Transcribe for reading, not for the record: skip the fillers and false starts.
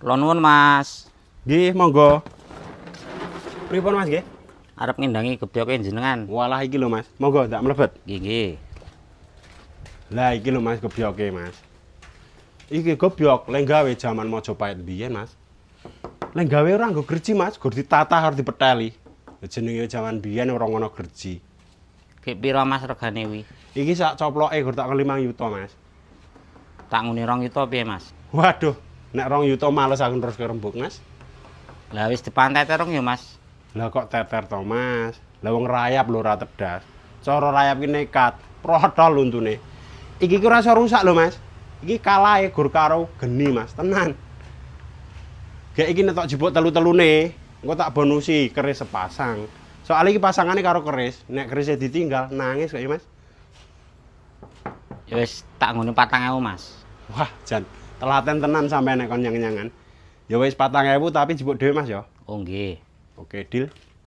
Kula nuwun, Mas. Nggih, monggo. Pripun Mas nggih? Arep ngindangi gebyoke jenengan. Walah iki lho Mas. Monggo ndak mlebet. Nggih, nggih. Lah iki lho Mas gebyoke Mas. Iki gebyok lek gawe jaman Majapahit biyen Mas. Lek gawe ora nggo gerji Mas, gur ditatah karo dipetheli. Jenenge jaman biyen ora ngono gerji. Ki pira Mas regane wi? Iki sak coploke gur tak 5 yuta Mas. Tak nguni 2 yuta piye, Mas? Waduh, nek 2 yuta males aku terus kerembuk Mas. Lah wis dipantai terong ya, Mas. Lah kok teter to Mas? Lah wong rayap lho ora tedas. Cara rayap ki nekat, protol untune. Iki ki ora iso rusak lho Mas. Iki kalahe gur karo geni Mas, tenan. Gek iki netok jebuk telu-telune, engko tak bonusi keris sepasang. Soale iki pasangane karo keris, nek kerisnya ditinggal nangis kok ya Mas. Ya wis tak nguni 4.000, Mas. Wah, jan telaten tenan sampe nek kon nyang-nyangan. Ya wis 4.000 tapi jebuk dhewe Mas ya. Oh nggih. Oke, deal.